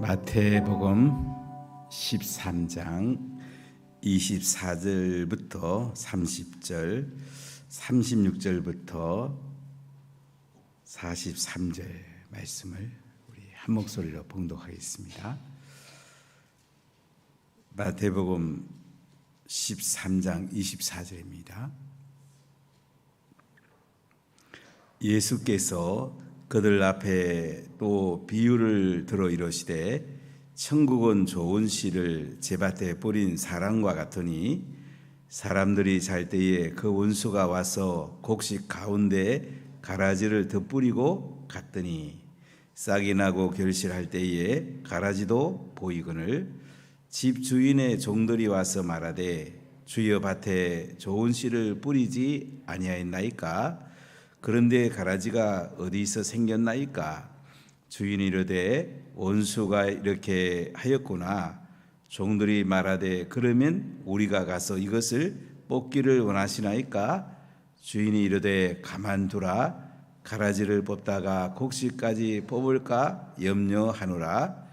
마태복음 13장 24절부터 30절, 36절부터 43절 말씀을 우리 한 목소리로 봉독하겠습니다. 마태복음 13장 24절입니다. 예수께서 그들 앞에 또 비유를 들어 이르시되 천국은 좋은 씨를 제밭에 뿌린 사람과 같으니 사람들이 잘 때에 그 원수가 와서 곡식 가운데 가라지를 덧뿌리고 갔더니 싹이 나고 결실할 때에 가라지도 보이거늘 집 주인의 종들이 와서 말하되 주여 밭에 좋은 씨를 뿌리지 아니하였나이까? 그런데 가라지가 어디서 생겼나이까? 주인이 이르되 원수가 이렇게 하였구나. 종들이 말하되 그러면 우리가 가서 이것을 뽑기를 원하시나이까? 주인이 이르되 가만두라. 가라지를 뽑다가 곡식까지 뽑을까 염려하노라.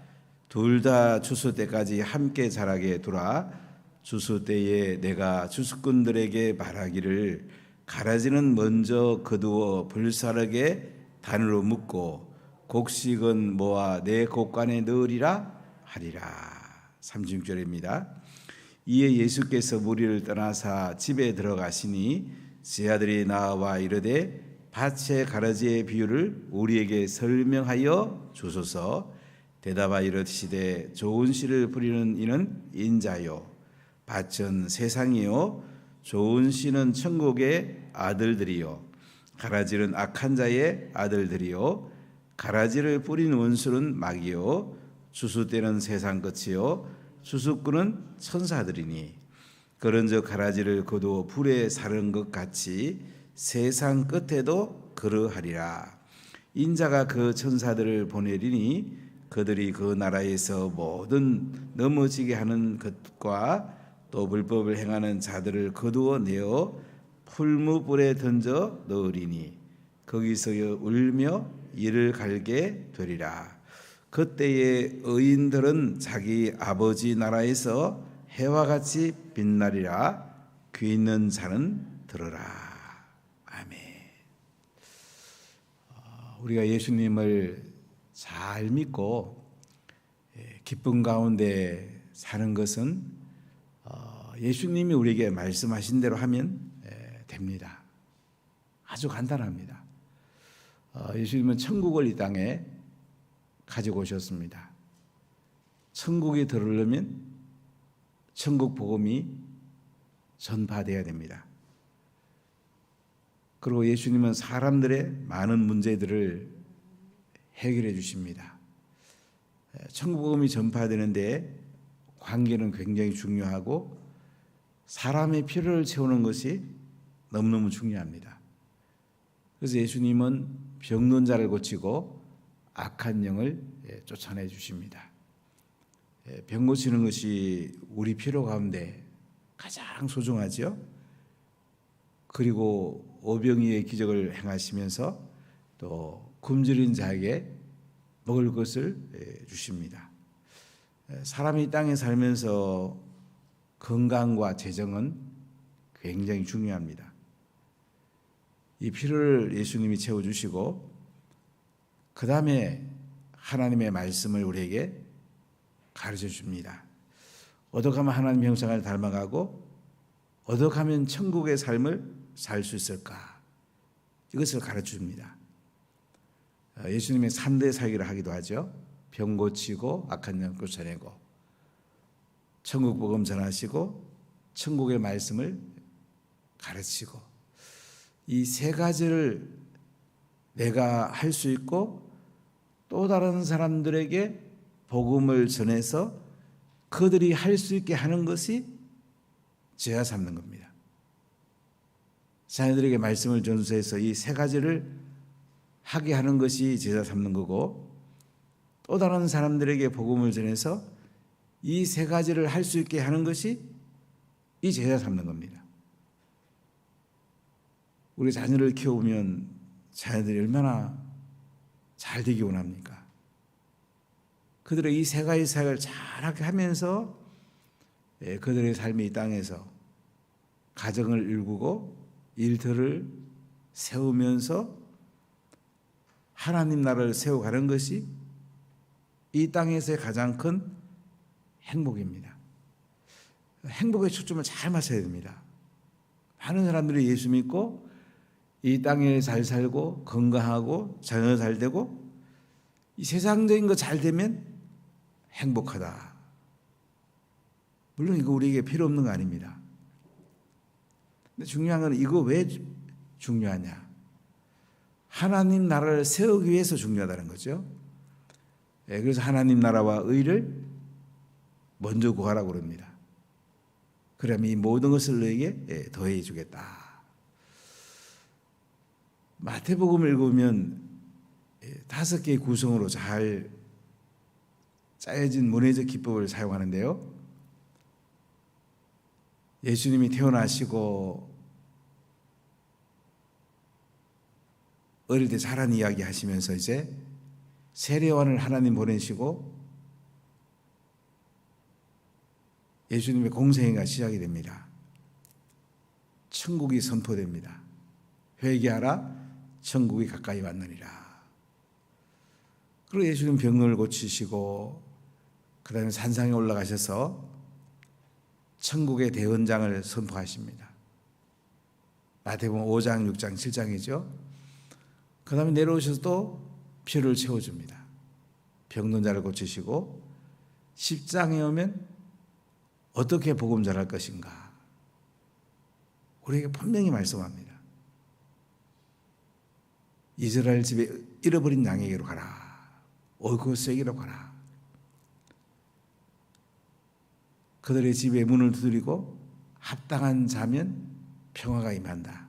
둘 다 추수 때까지 함께 자라게 두라. 추수 때에 내가 추수꾼들에게 말하기를 가라지는 먼저 거두어 불사르게 단으로 묶고 곡식은 모아 내 곡간에 넣으리라 하리라. 36절입니다. 이에 예수께서 무리를 떠나사 집에 들어가시니 제 아들이 나와 이르되 밭의 가라지의 비유를 우리에게 설명하여 주소서. 대답하여 이르시되 좋은 씨를 뿌리는 이는 인자요 밭은 세상이요 좋은 씨는 천국의 아들들이요 가라지는 악한 자의 아들들이요 가라지를 뿌린 원수는 마귀요 추수 때는 세상 끝이요 추수꾼은 천사들이니 그런즉 가라지를 거두어 불에 사르는 것 같이 세상 끝에도 그러하리라. 인자가 그 천사들을 보내리니 그들이 그 나라에서 모든 넘어지게 하는 것과 또 불법을 행하는 자들을 거두어 내어 풀무불에 던져 넣으리니 거기서 울며 이를 갈게 되리라. 그때에 의인들은 자기 아버지 나라에서 해와 같이 빛나리라. 귀 있는 자는 들으라. 아멘. 우리가 예수님을 잘 믿고 기쁨 가운데 사는 것은 예수님이 우리에게 말씀하신 대로 하면 됩니다. 아주 간단합니다. 예수님은 천국을 이 땅에 가지고 오셨습니다. 천국이 들어오려면 천국 복음이 전파되어야 됩니다. 그리고 예수님은 사람들의 많은 문제들을 해결해 주십니다. 천국 복음이 전파되는데 관계는 굉장히 중요하고 사람의 필요를 채우는 것이 너무너무 중요합니다. 그래서 예수님은 병든 자를 고치고 악한 영을 쫓아내 주십니다. 병 고치는 것이 우리 필요 가운데 가장 소중하죠. 그리고 오병이의 기적을 행하시면서 또 굶주린 자에게 먹을 것을 주십니다. 사람이 이 땅에 살면서 건강과 재정은 굉장히 중요합니다. 이 필요를 예수님이 채워주시고 그 다음에 하나님의 말씀을 우리에게 가르쳐 줍니다. 어떻게 하면 하나님 형상을 닮아가고 어떻게 하면 천국의 삶을 살 수 있을까? 이것을 가르쳐 줍니다. 예수님의 3대 사역을 하기도 하죠. 병 고치고 악한 영 쫓아내고 천국 복음 전하시고 천국의 말씀을 가르치고 이 세 가지를 내가 할 수 있고 또 다른 사람들에게 복음을 전해서 그들이 할 수 있게 하는 것이 제자 삼는 겁니다. 자녀들에게 말씀을 전수해서 이 세 가지를 하게 하는 것이 제자 삼는 거고 또 다른 사람들에게 복음을 전해서 이 세 가지를 할 수 있게 하는 것이 이 제자 삼는 겁니다. 우리 자녀를 키워보면 자녀들이 얼마나 잘 되기 원합니까? 그들의 이 세 가지 사역을 잘하게 하면서 그들의 삶이 이 땅에서 가정을 일구고 일터를 세우면서 하나님 나라를 세워가는 것이 이 땅에서의 가장 큰 행복입니다. 행복의 초점을 잘 맞춰야 됩니다. 많은 사람들이 예수 믿고 이 땅에 잘 살고 건강하고 자녀 잘 되고 이 세상적인 거 잘 되면 행복하다. 물론 이거 우리에게 필요 없는 거 아닙니다. 근데 중요한 건 이거 왜 중요하냐? 하나님 나라를 세우기 위해서 중요하다는 거죠. 그래서 하나님 나라와 의를 먼저 구하라고 그럽니다. 그러면 이 모든 것을 너에게 더해 주겠다. 마태복음을 읽으면 5개의 구성으로 잘 짜여진 문해적 기법을 사용하는데요. 예수님이 태어나시고 어릴 때 자란 이야기 하시면서 이제 세례요한을 하나님 보내시고 예수님의 공생애가 시작이 됩니다. 천국이 선포됩니다. 회개하라, 천국이 가까이 왔느니라. 그리고 예수님 병을 고치시고 그 다음에 산상에 올라가셔서 천국의 대원장을 선포하십니다. 마태복음 5장, 6장, 7장이죠. 그 다음에 내려오셔서 또 피를 채워줍니다. 병든 자를 고치시고 10장에 오면 어떻게 복음 전할 것인가 우리에게 분명히 말씀합니다. 이스라엘 집에 잃어버린 양에게로 가라. 오이코스에게로 가라. 그들의 집에 문을 두드리고 합당한 자면 평화가 임한다.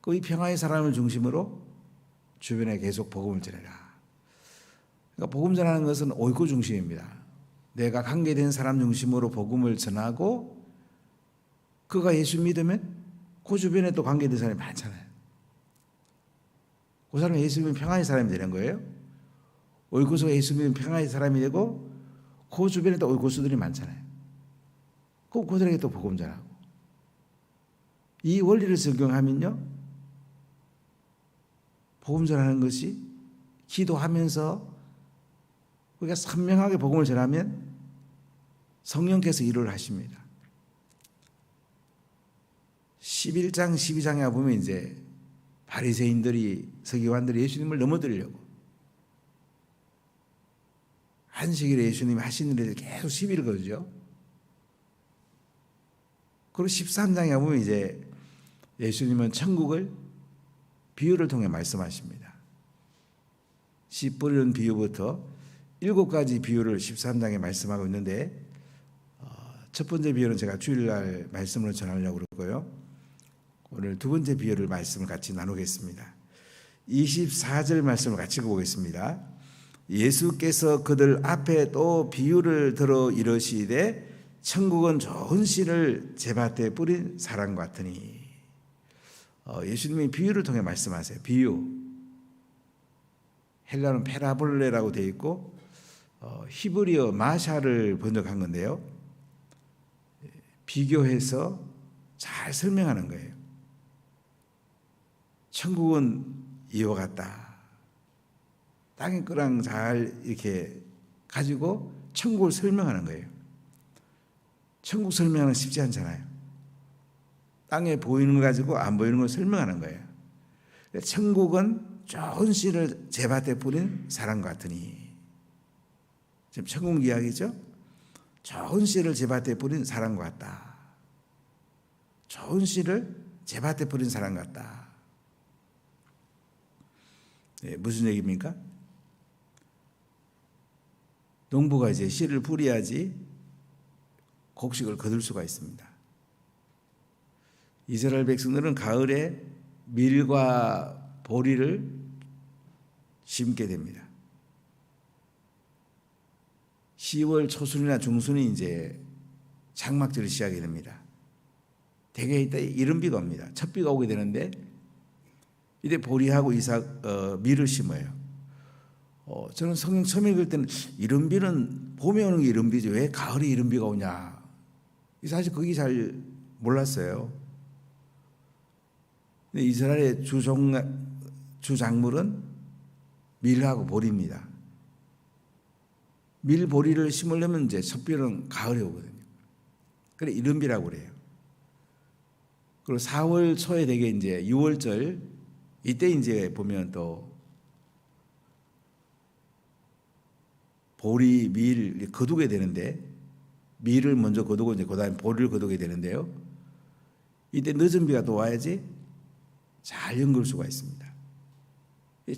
그 이 평화의 사람을 중심으로 주변에 계속 복음을 전해라. 그러니까 복음 전하는 것은 오이코 중심입니다. 내가 관계된 사람 중심으로 복음을 전하고 그가 예수 믿으면 그 주변에 또 관계된 사람이 많잖아요. 그 사람이 예수 믿으면 평화의 사람이 되는 거예요. 오이코스가 예수 믿으면 평화의 사람이 되고 그 주변에 또 오이코스들이 많잖아요. 그럼 그들에게 또 복음 전하고 이 원리를 적용하면요 복음 전하는 것이 기도하면서 우리가 선명하게 복음을 전하면 성령께서 일을 하십니다. 11장 12장에 보면 이제 바리새인들이 서기관들이 예수님을 넘어뜨리려고 안식일에 예수님이 하신 일에 계속 시비를 걸죠. 그리고 13장에 보면 이제 예수님은 천국을 비유를 통해 말씀하십니다. 씨 뿌리는 비유부터 7가지 비유를 13장에 말씀하고 있는데 첫 번째 비유는 제가 주일날 말씀으로 전하려고 그러고요. 오늘 두 번째 비유를 말씀을 같이 나누겠습니다. 24절 말씀을 같이 읽어보겠습니다. 예수께서 그들 앞에 또 비유를 들어 이르시되 천국은 좋은 씨를 제밭에 뿌린 사람 같으니 예수님이 비유를 통해 말씀하세요. 비유. 헬라는 페라볼레라고 되어 있고 히브리어 마샤를 번역한 건데요. 비교해서 잘 설명하는 거예요. 천국은 이와 같다. 땅의 거랑 잘 이렇게 가지고 천국을 설명하는 거예요. 천국 설명은 쉽지 않잖아요. 땅에 보이는 거 가지고 안 보이는 걸 설명하는 거예요. 천국은 좋은 씨를 제밭에 뿌린 사람 같으니 지금 천국 이야기죠. 좋은 씨를 제밭에 뿌린 사람 같다. 좋은 씨를 제밭에 뿌린 사람 같다. 네, 무슨 얘기입니까? 농부가 이제 씨를 뿌려야지 곡식을 거둘 수가 있습니다. 이스라엘 백성들은 가을에 밀과 보리를 심게 됩니다. 10월 초순이나 중순이 이제 장막절이 시작이 됩니다. 대개 이때 이른비가 옵니다. 첫비가 오게 되는데 이때 보리하고 밀을 심어요. 저는 성경 처음 읽을 때는 이른 비는 봄에 오는 게 이른 비죠. 왜 가을에 이른 비가 오냐? 사실 그게 잘 몰랐어요. 근데 이스라엘의 주작물은 밀하고 보리입니다. 밀, 보리를 심으려면 이제 첫 비는 가을에 오거든요. 그래 이른 비라고 그래요. 그리고 4월 초에 되게 이제 6월절 이때 이제 보면 또 보리, 밀 거두게 되는데 밀을 먼저 거두고 이제 그다음에 보리를 거두게 되는데요. 이때 늦은 비가 또 와야지 잘 연글 수가 있습니다.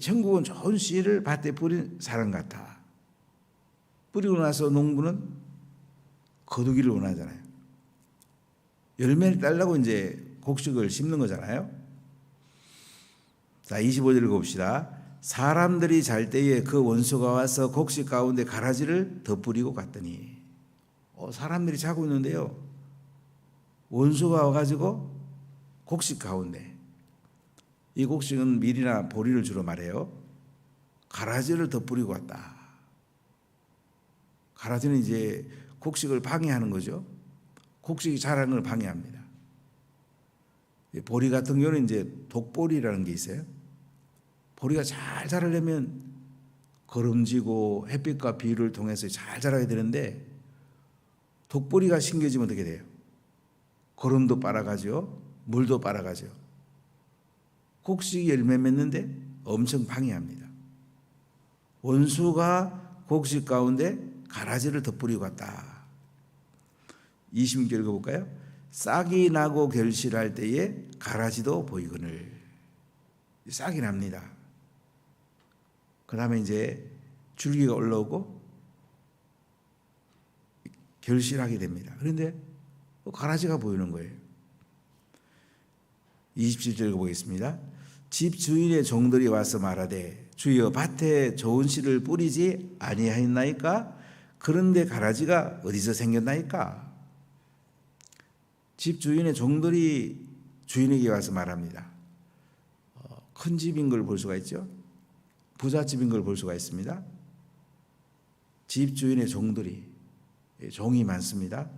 천국은 좋은 씨를 밭에 뿌린 사람 같아. 뿌리고 나서 농부는 거두기를 원하잖아요. 열매를 따려고 이제 곡식을 심는 거잖아요. 자, 25절 읽어봅시다. 사람들이 잘 때에 그 원수가 와서 곡식 가운데 가라지를 덧뿌리고 갔더니 사람들이 자고 있는데요. 원수가 와가지고 곡식 가운데 이 곡식은 밀이나 보리를 주로 말해요. 가라지를 덧뿌리고 갔다. 가라지는 이제 곡식을 방해하는 거죠. 곡식이 자라는 걸 방해합니다. 보리 같은 경우는 이제 독보리라는 게 있어요. 보리가 잘 자라려면 거름지고 햇빛과 비를 통해서 잘 자라야 되는데 독보리가 심겨지면 어떻게 돼요? 거름도 빨아가죠. 물도 빨아가죠. 곡식이 열매 맺는데 엄청 방해합니다. 원수가 곡식 가운데 가라지를 덧뿌리고 갔다. 20절 읽어볼까요? 싹이 나고 결실할 때에 가라지도 보이거늘. 싹이 납니다. 그 다음에 이제 줄기가 올라오고 결실하게 됩니다. 그런데 가라지가 보이는 거예요. 27절 읽어보겠습니다. 집 주인의 종들이 와서 말하되 주여 밭에 좋은 씨를 뿌리지 아니하였나이까? 그런데 가라지가 어디서 생겼나이까? 집 주인의 종들이 주인에게 와서 말합니다. 큰 집인 걸 볼 수가 있죠. 부잣집인 걸 볼 수가 있습니다. 집 주인의 종들이 종이 많습니다.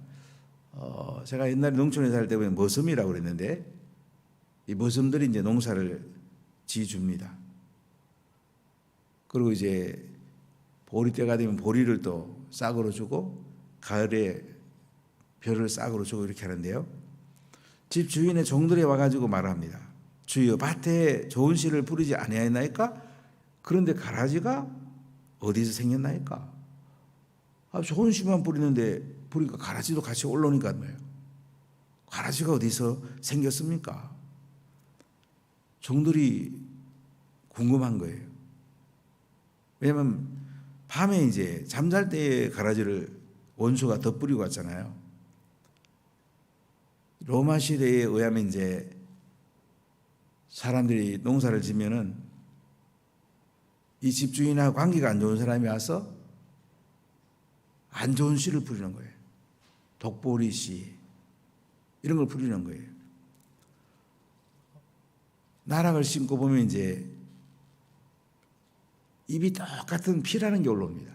제가 옛날에 농촌에 살 때 보면 머슴이라고 그랬는데 이 머슴들이 이제 농사를 지줍니다. 그리고 이제 보리때가 되면 보리를 또 싹으로 주고 가을에 벼를 싹으로 주고 이렇게 하는데요. 집 주인의 종들이 와가지고 말합니다. 주여 밭에 좋은 씨를 뿌리지 아니하였나이까? 그런데 가라지가 어디서 생겼나이까? 좋은 씨만 뿌리는데 보니까 가라지도 같이 올라오니까 뭐예요? 가라지가 어디서 생겼습니까? 종들이 궁금한 거예요. 왜냐하면 밤에 이제 잠잘 때에 가라지를 원수가 덧뿌리고 갔잖아요. 로마 시대에 의하면 이제 사람들이 농사를 지면은 이 집주인하고 관계가 안 좋은 사람이 와서 안 좋은 씨를 뿌리는 거예요. 독보리 씨 이런 걸 뿌리는 거예요. 나락을 심고 보면 이제 잎이 똑같은 피라는 게 올라옵니다.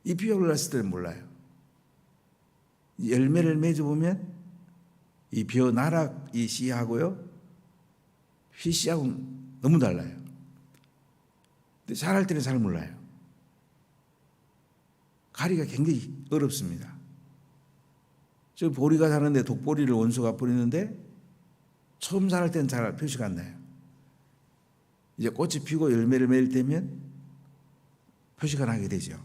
잎이 올라왔을 때는 몰라요. 열매를 맺어보면 이 벼 나락 이 씨하고요 피 씨하고는 너무 달라요. 근데 자랄 때는 잘 몰라요. 가리가 굉장히 어렵습니다. 저 보리가 자라는데 독보리를 원수가 뿌리는데 처음 자랄 때는 잘 표시가 안 나요. 이제 꽃이 피고 열매를 맺을 때면 표시가 나게 되죠.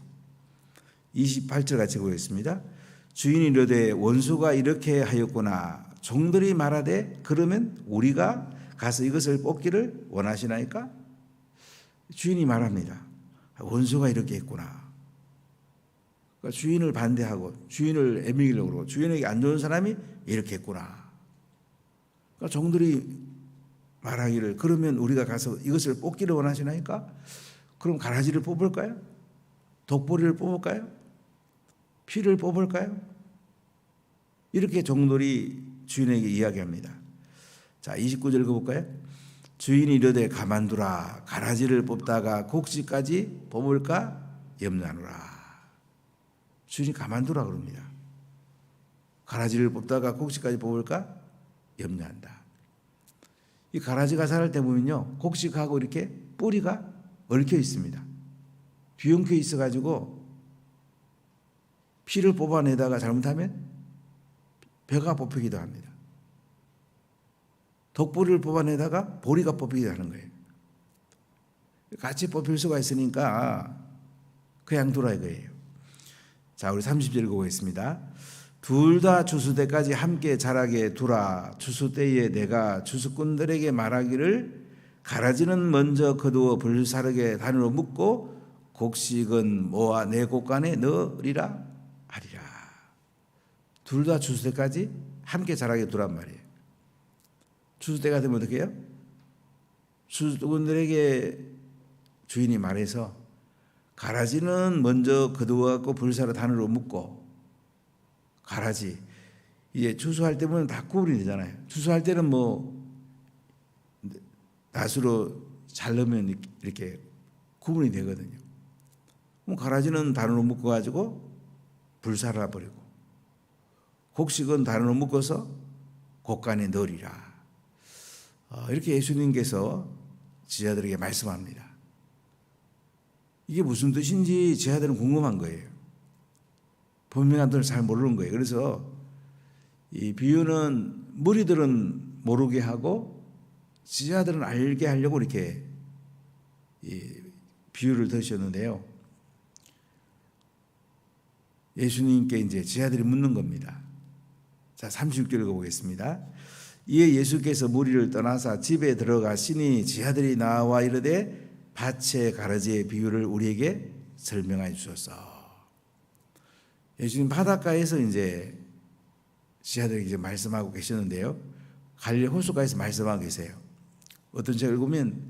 28절 같이 보겠습니다. 주인이 이르되 원수가 이렇게 하였구나. 종들이 말하되 그러면 우리가 가서 이것을 뽑기를 원하시나이까? 주인이 말합니다. 원수가 이렇게 했구나. 그러니까 주인을 반대하고 주인을 애미기려고 그러고 주인에게 안 좋은 사람이 이렇게 했구나. 그러니까 종들이 말하기를 그러면 우리가 가서 이것을 뽑기를 원하시나이까? 그럼 가라지를 뽑을까요? 독보리를 뽑을까요? 피를 뽑을까요? 이렇게 종들이 주인에게 이야기합니다. 자, 29절 읽어볼까요? 주인이 이르되 가만두라. 가라지를 뽑다가 곡식까지 뽑을까 염려하노라. 주인이 가만두라 그럽니다. 가라지를 뽑다가 곡식까지 뽑을까 염려한다. 이 가라지가 자랄 때 보면요, 곡식하고 이렇게 뿌리가 얽혀 있습니다. 뒤엉켜 있어가지고 피를 뽑아내다가 잘못하면 벼가 뽑히기도 합니다. 독보리를 뽑아내다가 보리가 뽑히기도 하는 거예요. 같이 뽑힐 수가 있으니까 그냥 두라 이거예요. 자, 우리 30절 읽어보겠습니다. 둘 다 추수 때까지 함께 자라게 두라. 추수 때에 내가 추수꾼들에게 말하기를 가라지는 먼저 거두어 불사르게 단으로 묶고 곡식은 모아 내 곡간에 넣으리라 하리라. 둘 다 추수 때까지 함께 자라게 두란 말이에요. 추수 때가 되면 어떻게 해요? 추수꾼들에게 주인이 말해서 가라지는 먼저 거두어갖고 불사르 단으로 묶고, 가라지 이제 추수할 때 보면 다 구분이 되잖아요. 추수할 때는 뭐 낫으로 잘 넣으면 이렇게 구분이 되거든요. 그럼 가라지는 단으로 묶어가지고 불살아 버리고, 곡식은 단으로 묶어서 곡간에 넣으리라. 이렇게 예수님께서 제자들에게 말씀합니다. 이게 무슨 뜻인지 제자들은 궁금한 거예요. 본명한테는 잘 모르는 거예요. 그래서 이 비유는 무리들은 모르게 하고 제자들은 알게 하려고 이렇게 이 비유를 드셨는데요. 예수님께 이제 제자들이 묻는 겁니다. 자, 36절 읽어보겠습니다. 이에 예수께서 무리를 떠나사 집에 들어가시니 제자들이 나와 이르되 밭의 가라지의 비유를 우리에게 설명해 주소서. 예수님 바닷가에서 이제 제자들에게 이제 말씀하고 계시는데요. 갈릴리 호숫가에서 말씀하고 계세요. 어떤 책을 읽으면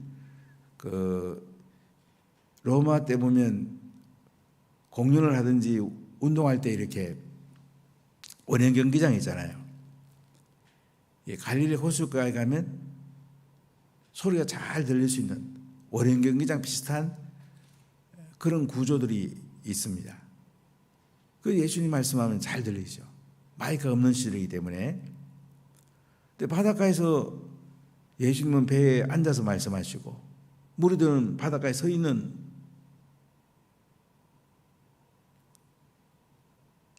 로마 때 보면 공연을 하든지 운동할 때 이렇게 원형 경기장 있잖아요. 갈릴리 호숫가에 가면 소리가 잘 들릴 수 있는 원형 경기장 비슷한 그런 구조들이 있습니다. 그 예수님 말씀하면 잘 들리죠. 마이크가 없는 시대이기 때문에. 근데 바닷가에서 예수님은 배에 앉아서 말씀하시고 무리들은 바닷가에 서 있는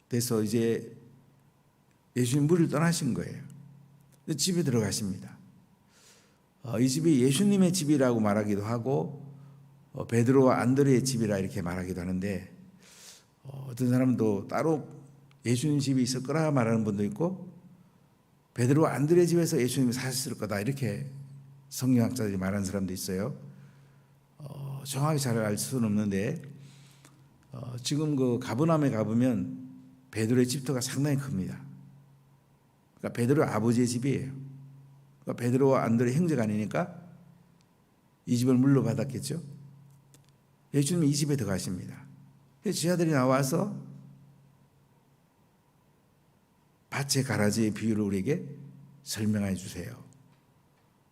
데서 이제 예수님 무리를 떠나신 거예요. 집에 들어가십니다. 이 집이 예수님의 집이라고 말하기도 하고 베드로와 안드레의 집이라 이렇게 말하기도 하는데, 어떤 사람은 또 따로 예수님 집이 있을 거라 말하는 분도 있고 베드로와 안드레 집에서 예수님이 사셨을 거다 이렇게 성경학자들이 말하는 사람도 있어요. 정확히 잘 알 수는 없는데 지금 그 가버나움에 가보면 베드로의 집터가 상당히 큽니다. 그러니까 베드로 아버지의 집이에요. 그러니까 베드로와 안드레 형제가 아니니까 이 집을 물려받았겠죠. 예수님이 이 집에 들어가십니다. 제자들이 나와서 밭의 가라지의 비유를 우리에게 설명해 주세요.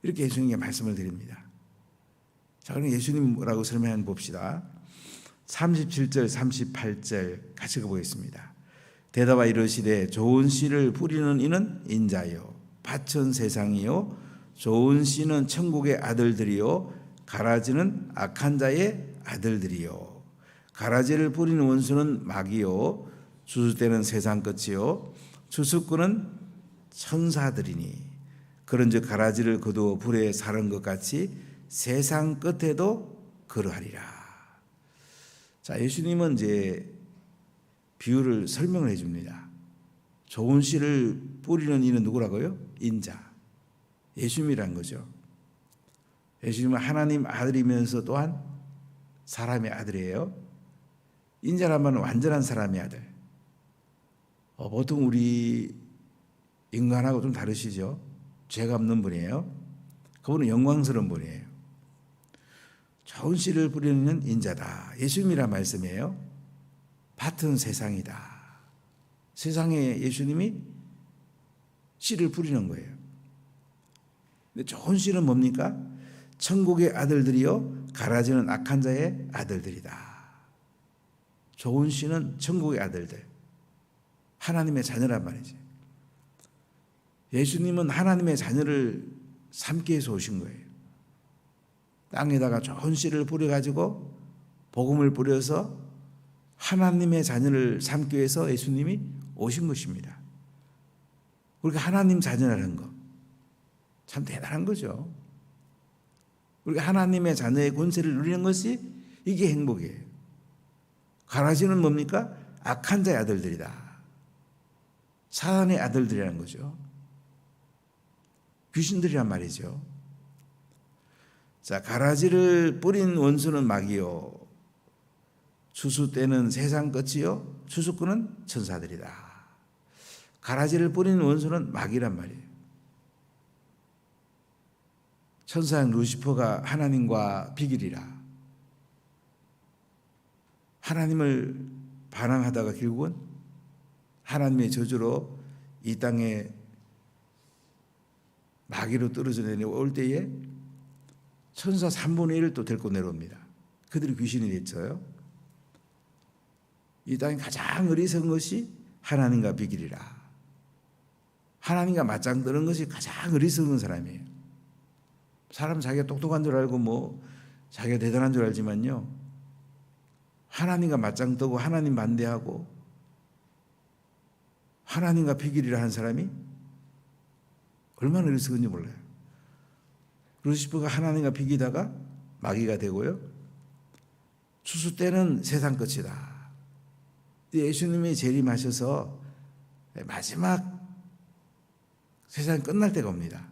이렇게 예수님께 말씀을 드립니다. 자, 그럼 예수님 뭐라고 설명하는지 봅시다. 37절 38절 같이 읽어보겠습니다. 대답하 이르시되 좋은 씨를 뿌리는 이는 인자요 밭은 세상이요 좋은 씨는 천국의 아들들이요 가라지는 악한 자의 아들들이요 가라지를 뿌리는 원수는 마귀요 추수 때는 세상 끝이요 추수꾼은 천사들이니 그런즉 가라지를 거두어 불에 사른 것 같이 세상 끝에도 그러하리라. 자, 예수님은 이제 비유를 설명을 해줍니다. 좋은 씨를 뿌리는 이는 누구라고요? 인자, 예수님이란 거죠. 예수님은 하나님 아들이면서 또한 사람의 아들이에요. 인자란 말은 완전한 사람의 아들. 보통 우리 인간하고 좀 다르시죠. 죄가 없는 분이에요. 그분은 영광스러운 분이에요. 좋은 씨를 뿌리는 인자다. 예수님이란 말씀이에요. 밭은 세상이다. 세상에 예수님이 씨를 뿌리는 거예요. 근데 좋은 씨는 뭡니까? 천국의 아들들이요 가라지는 악한 자의 아들들이다. 좋은 씨는 천국의 아들들, 하나님의 자녀란 말이지. 예수님은 하나님의 자녀를 삼기 위해서 오신 거예요. 땅에다가 좋은 씨를 뿌려가지고 복음을 뿌려서 하나님의 자녀를 삼기 위해서 예수님이 오신 것입니다. 우리가 하나님 자녀라는 거 참 대단한 거죠. 우리가 하나님의 자녀의 권세를 누리는 것이 이게 행복이에요. 가라지는 뭡니까? 악한 자의 아들들이다. 사단의 아들들이라는 거죠. 귀신들이란 말이죠. 자, 가라지를 뿌린 원수는 마귀요, 추수 때는 세상 끝이요, 추수꾼은 천사들이다. 가라지를 뿌린 원수는 마귀란 말이에요. 천사인 루시퍼가 하나님과 비길이라 하나님을 반항하다가 결국은 하나님의 저주로 이 땅에 마귀로 떨어져 내려올 때에 천사 3분의 1을 또 데리고 내려옵니다. 그들이 귀신이 됐어요. 이 땅에 가장 어리석은 것이 하나님과 비길이라. 하나님과 맞짱 뜨는 것이 가장 어리석은 사람이에요. 사람 자기가 똑똑한 줄 알고 뭐 자기가 대단한 줄 알지만요, 하나님과 맞짱 뜨고 하나님 반대하고 하나님과 비길이라 하는 사람이 얼마나 어리석은지 몰라요. 루시퍼가 하나님과 비기다가 마귀가 되고요, 추수 때는 세상 끝이다. 예수님이 재림하셔서 마지막 세상이 끝날 때가 옵니다.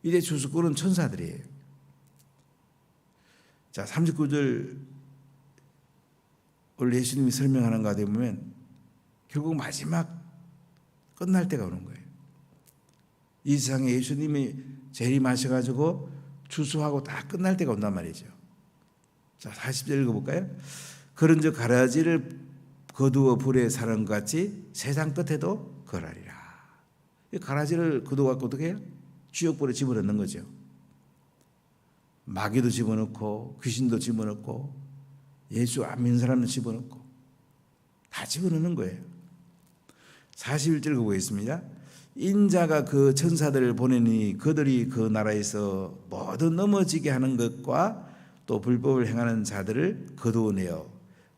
이제 추수꾼은 천사들이에요. 자, 39절 오늘 예수님이 설명하는 거 보면 결국 마지막 끝날 때가 오는 거예요. 이 세상에 예수님이 재림하셔가지고 추수하고 다 끝날 때가 온단 말이죠. 자, 40절 읽어볼까요? 그런즉 가라지를 거두어 불에 사는 것 같이 세상 끝에도 거하리라. 이 가라지를 거두어갖고 어떻게 해요? 지옥불에 집어넣는 거죠. 마귀도 집어넣고 귀신도 집어넣고 예수 안 믿는 사람도 집어넣고 다 집어넣는 거예요. 41절 보겠습니다. 인자가 그 천사들을 보내니 그들이 그 나라에서 모두 넘어지게 하는 것과 또 불법을 행하는 자들을 거두어내어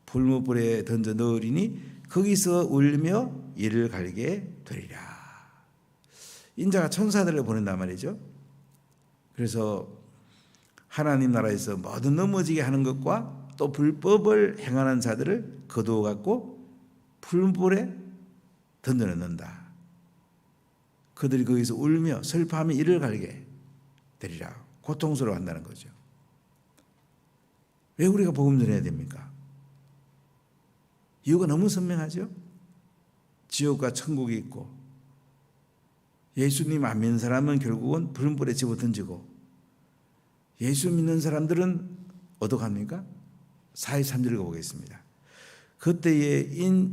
불못불에 던져 넣으리니 거기서 울며 이를 갈게 되리라. 인자가 천사들을 보낸단 말이죠. 그래서 하나님 나라에서 모두 넘어지게 하는 것과 또 불법을 행하는 자들을 거두어 갖고 불불에 던져 넣는다. 그들이 거기서 울며 슬퍼하며 이를 갈게 되리라. 고통스러워한다는 거죠. 왜 우리가 복음 전해야 됩니까? 이유가 너무 선명하죠. 지옥과 천국이 있고 예수님 안 믿는 사람은 결국은 불불에 집어 던지고 예수 믿는 사람들은 어떡합니까? 43절 읽어보겠습니다. 그때에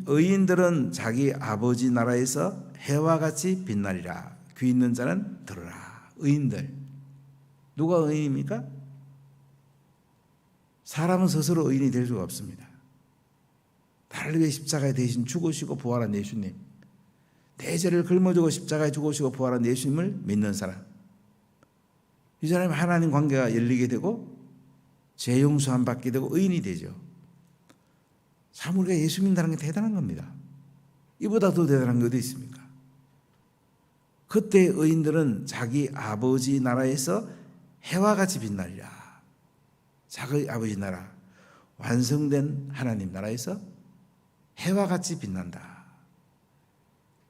의인들은 자기 아버지 나라에서 해와 같이 빛나리라. 귀 있는 자는 들으라. 의인들. 누가 의인입니까? 사람은 스스로 의인이 될 수가 없습니다. 나를 위해 십자가에 대신 죽으시고 부활한 예수님, 내 죄를 짊어지고 십자가에 죽으시고 부활한 예수님을 믿는 사람, 이 사람이 하나님 관계가 열리게 되고 죄 용서함 받게 되고 의인이 되죠. 참 우리가 예수 믿는다는 게 대단한 겁니다. 이보다 더 대단한 게 어디 있습니까? 그때 의인들은 자기 아버지 나라에서 해와 같이 빛나리라. 자기 아버지 나라, 완성된 하나님 나라에서 해와 같이 빛난다.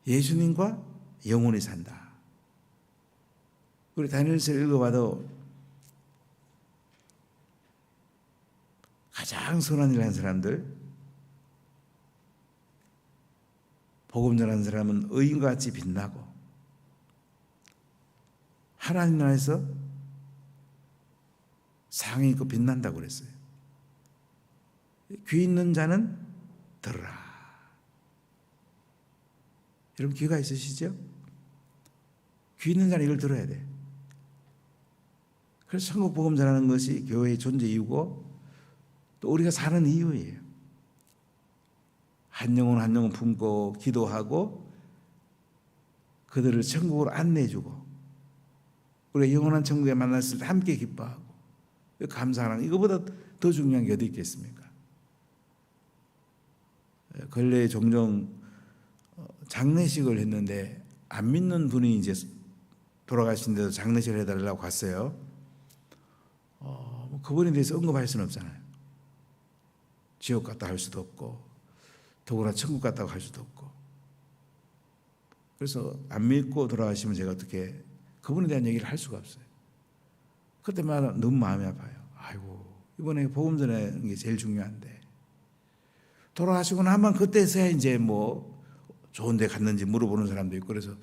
예수님과 영원히 산다. 우리 다니엘서를 읽어봐도 가장 선한 일 하는 사람들, 복음 전하는 사람은 의인과 같이 빛나고 하나님 나라에서 상이 있고 빛난다고 그랬어요. 귀 있는 자는 들으라. 여러분 귀가 있으시죠? 귀 있는 자는 이걸 들어야 돼. 그래서 천국 복음 전하는 것이 교회의 존재 이유고 또 우리가 사는 이유예요. 한 영혼 한 영혼 품고 기도하고 그들을 천국으로 안내해주고 우리가 영원한 천국에 만났을 때 함께 기뻐하고 감사하는 이거보다 더 중요한 게 어디 있겠습니까? 근래에 종종 장례식을 했는데 안 믿는 분이 이제 돌아가신 데도 장례식을 해달라고 갔어요. 그분에 대해서 언급할 수는 없잖아요. 지옥 갔다 할 수도 없고 더구나 천국 갔다고 할 수도 없고. 그래서 안 믿고 돌아가시면 제가 어떻게 그분에 대한 얘기를 할 수가 없어요. 그때마다 너무 마음이 아파요. 아이고 이번에 복음 전하는 게 제일 중요한데 돌아가시고 나면 그때서야 이제 뭐 좋은 데 갔는지 물어보는 사람도 있고 그래서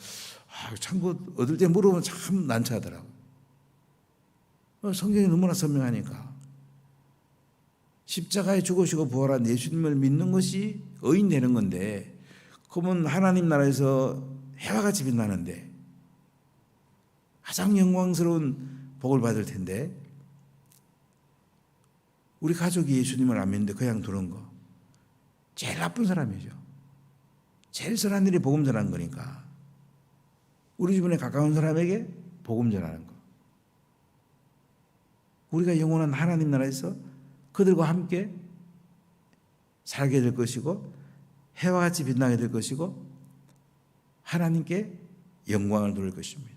천국 얻을 때 물어보면 참 난처하더라고요. 성경이 너무나 선명하니까 십자가에 죽으시고 부활한 예수님을 믿는 것이 의인 되는 건데 그러면 하나님 나라에서 해와 같이 빛나는데 가장 영광스러운 복을 받을 텐데 우리 가족이 예수님을 안 믿는데 그냥 두는 거 제일 나쁜 사람이죠. 제일 선한 일이 복음 전하는 거니까 우리 주변에 가까운 사람에게 복음 전하는 거. 우리가 영원한 하나님 나라에서 그들과 함께 살게 될 것이고 해와 같이 빛나게 될 것이고 하나님께 영광을 돌릴 것입니다.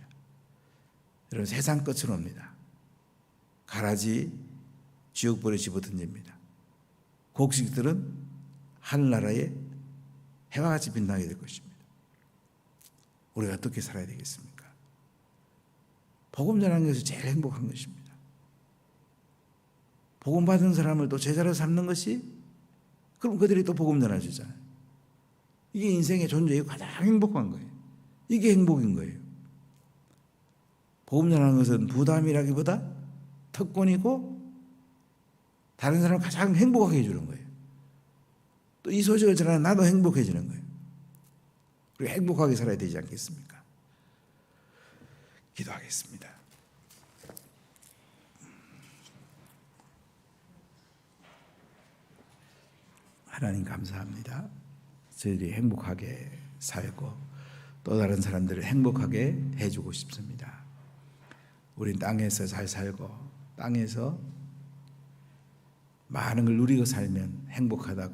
여러분 세상 끝은 옵니다. 가라지 지옥불에 집어던집니다. 곡식들은 하늘나라에 해와 같이 빛나게 될 것입니다. 우리가 어떻게 살아야 되겠습니까? 복음 전하는 것이 제일 행복한 것입니다. 복음 받은 사람을 또 제자로 삼는 것이 그럼 그들이 또 복음 전해주잖아요. 이게 인생의 존재의 가장 행복한 거예요. 이게 행복인 거예요. 복음 전하는 것은 부담이라기보다 특권이고 다른 사람을 가장 행복하게 해주는 거예요. 또 이 소식을 전하는 나도 행복해지는 거예요. 우리가 행복하게 살아야 되지 않겠습니까? 기도하겠습니다. 하나님 감사합니다. 저희들이 행복하게 살고 또 다른 사람들을 행복하게 해주고 싶습니다. 우린 땅에서 잘 살고 땅에서 많은 걸 누리고 살면 행복하다고